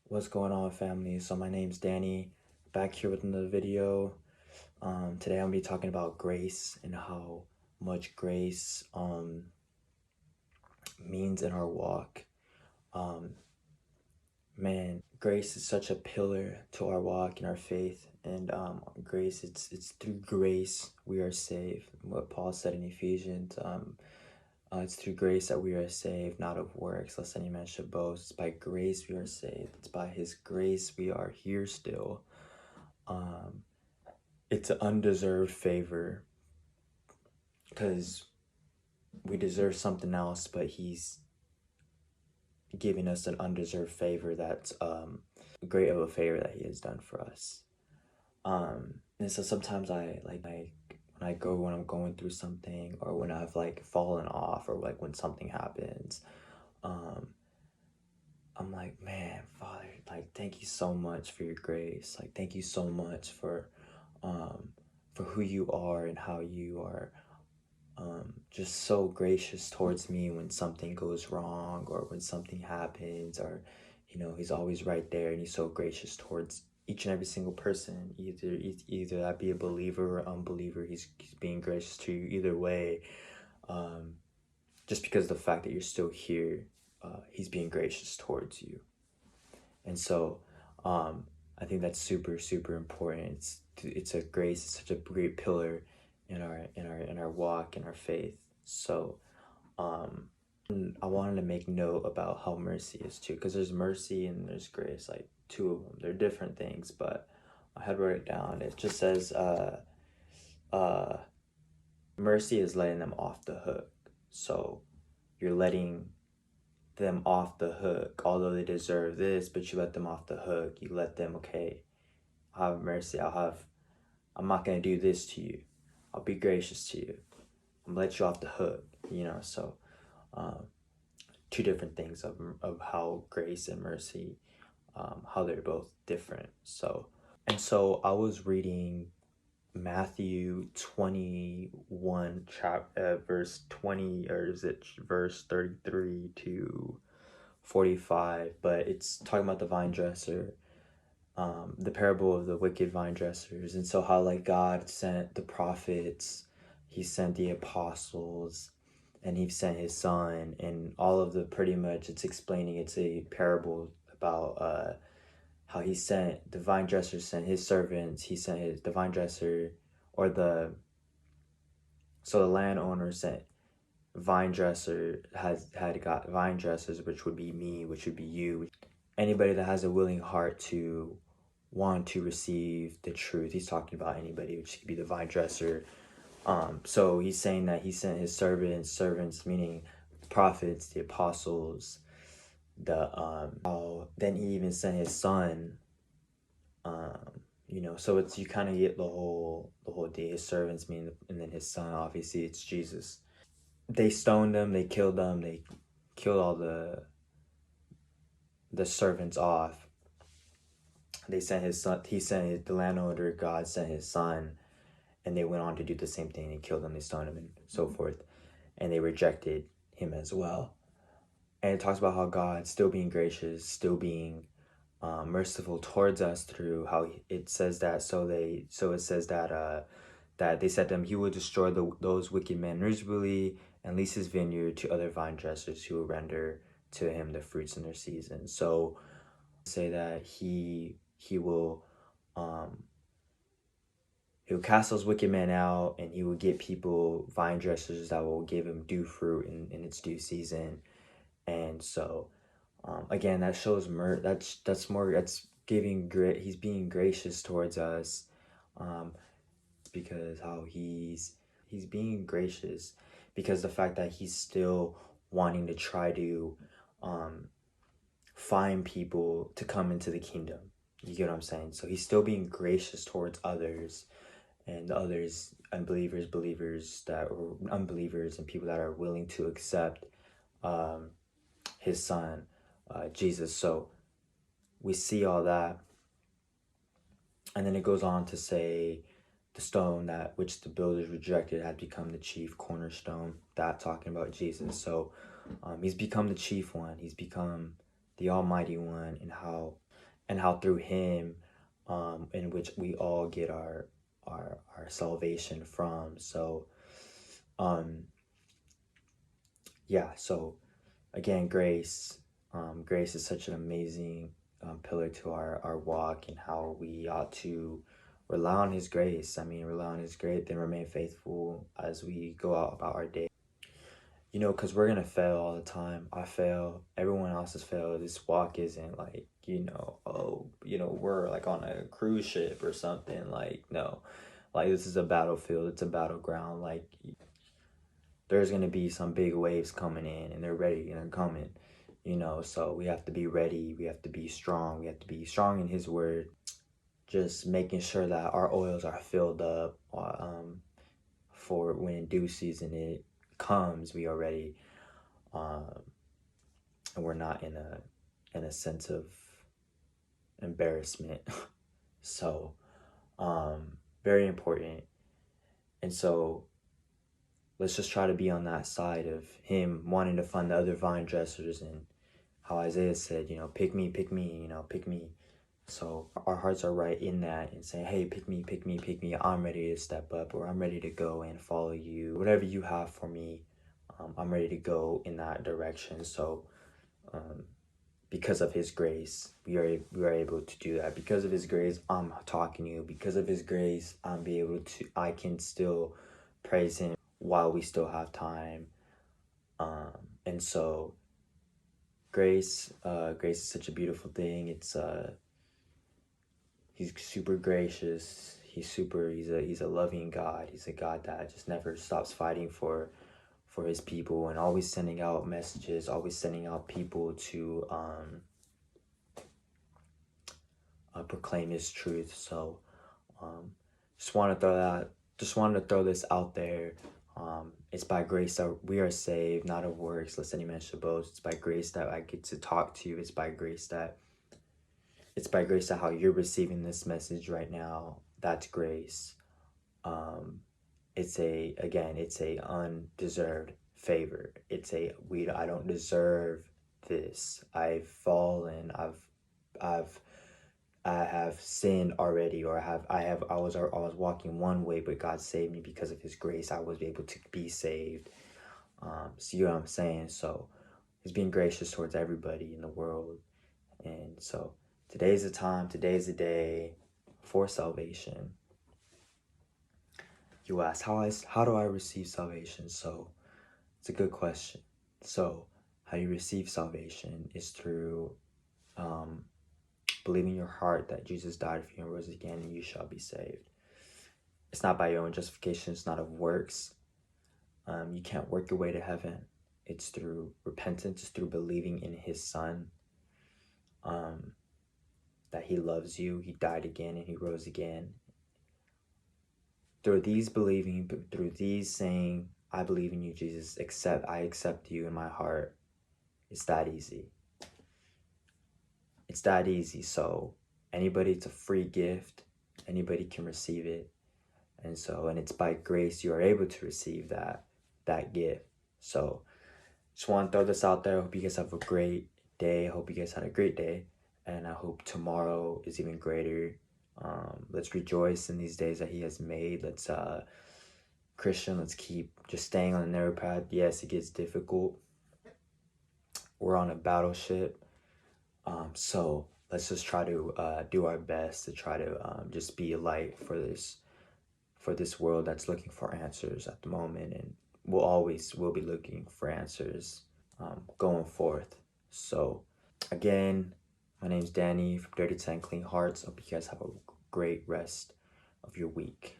What's going on, family? So my name's Danny, back here with another video. Today I'm gonna be talking about grace and how much grace means in our walk. Um, Man, grace is such a pillar to our walk and our faith, and grace it's through grace we are saved. What Paul said in Ephesians. It's through grace that we are saved, not of works, lest any man should boast. It's by grace we are saved. It's by His grace we are here still. It's an undeserved favor because we deserve something else, but He's giving us an undeserved favor that's great of a favor that He has done for us. And so sometimes when I'm going through something, or when I've fallen off, or when something happens, I'm like, man, Father, thank you so much for your grace. Thank you so much for who you are and how you are just so gracious towards me when something goes wrong, or when something happens, or He's always right there, and He's so gracious towards each and every single person, either that be a believer or unbeliever. He's being gracious to you either way. Just because of the fact that you're still here, He's being gracious towards you. And so I think that's super, super important. It's a grace. It's such a great pillar in our walk, in our faith. So I wanted to make note about how mercy is too, because there's mercy and there's grace, two of them. They're different things, but I had wrote it down. It just says mercy is letting them off the hook. So you're letting them off the hook, although they deserve this, but you let them off the hook. You let them, okay, I'll have mercy. I'm not gonna do this to you. I'll be gracious to you. I'm gonna let you off the hook, so two different things of how grace and mercy, how they're both different. So I was reading Matthew 21 verse 20, or is it verse 33 to 45, but it's talking about the vine dresser, the parable of the wicked vine dressers. And so how God sent the prophets, He sent the apostles, and He sent His Son, and all of the, pretty much it's explaining, it's a parable about how He sent the vine dresser, sent His servants. He sent the vine dresser, or the landowner sent vine dresser, had got vine dressers, which would be me, which would be you, anybody that has a willing heart to want to receive the truth. He's talking about anybody, which could be the vine dresser. So He's saying that He sent His servants meaning prophets, the apostles, then He even sent His Son. So it's, you kind of get the whole day. His servants mean, and then His Son, obviously it's Jesus. They stoned Him, they killed Him, they killed all the servants off. They sent His Son. The landowner, God sent His Son, and they went on to do the same thing. They killed Him, they stoned Him, and so forth, and they rejected Him as well. And it talks about how God still being gracious, still being merciful towards us, through how it says that. So it says that they said to Him, He will destroy those wicked men miserably, and lease His vineyard to other vine dressers, who will render to Him the fruits in their season. So say that he will He'll cast those wicked men out, and He will get people, vine dressers, that will give Him due fruit in its due season. And so again, that shows that's giving grit. He's being gracious towards us, because how he's being gracious, because the fact that He's still wanting to try to find people to come into the kingdom. You get what I'm saying? So He's still being gracious towards others, and others, unbelievers, believers, unbelievers, and people that are willing to accept His Son, Jesus. So we see all that, and then it goes on to say, the stone that which the builders rejected had become the chief cornerstone. That talking about Jesus. So He's become the chief one. He's become the Almighty One, and how and how through him, in which we all get our salvation from. So yeah, so again, grace is such an amazing pillar to our walk, and how we ought to rely on his grace. I mean, rely on his grace, then remain faithful as we go out about our day. You know, because we're going to fail all the time. I fail. Everyone else has failed. This walk isn't like, we're like on a cruise ship or something. Like, no. Like, this is a battlefield. It's a battleground. Like, there's going to be some big waves coming in, and they're ready and they're coming. So we have to be ready. We have to be strong. We have to be strong in his word. Just making sure that our oils are filled up for when due season it comes, we are ready, and we're not in a sense of embarrassment. So very important. And so let's just try to be on that side of him wanting to find the other vine dressers, and how Isaiah said, pick me, pick me, pick me. So our hearts are right in that, and saying, hey, pick me, pick me, pick me. I'm ready to step up, or I'm ready to go and follow you. Whatever you have for me, I'm ready to go in that direction. So because of his grace, we are able to do that. Because of his grace, I'm talking to you. Because of his grace, I can still praise him while we still have time. And so grace is such a beautiful thing. It's he's super gracious. He's a loving God. He's a God that just never stops fighting for his people, and always sending out messages, always sending out people to proclaim his truth. So just wanted to throw this out there. It's by grace that we are saved, not of works, lest any man should boast. It's by grace that I get to talk to you. It's by grace that how you're receiving this message right now. That's grace. It's a undeserved favor. I don't deserve this. I've fallen. I have sinned already, or I was walking one way, but God saved me because of his grace. I was able to be saved. See what I'm saying? So he's being gracious towards everybody in the world. And so today's the time, today's the day for salvation. You ask, how do I receive salvation? So it's a good question. So how you receive salvation is through believing in your heart that Jesus died for you and rose again, and you shall be saved. It's not by your own justification. It's not of works. You can't work your way to heaven. It's through repentance. It's through believing in his son, that he loves you. He died again and he rose again. Through these believing, through these saying, I believe in you, Jesus, I accept you in my heart. It's that easy. It's that easy. So it's a free gift. Anybody can receive it. And it's by grace you are able to receive that gift. So just want to throw this out there. I hope you guys have a great day. I hope you guys had a great day. And I hope tomorrow is even greater. Let's rejoice in these days that he has made. Let's keep just staying on the narrow path. Yes, it gets difficult. We're on a battleship. So let's just try to do our best to try to just be a light for this world that's looking for answers at the moment, and we'll be looking for answers going forth. So again, my name's Danny from Dirty 10 Clean Hearts. Hope you guys have a great rest of your week.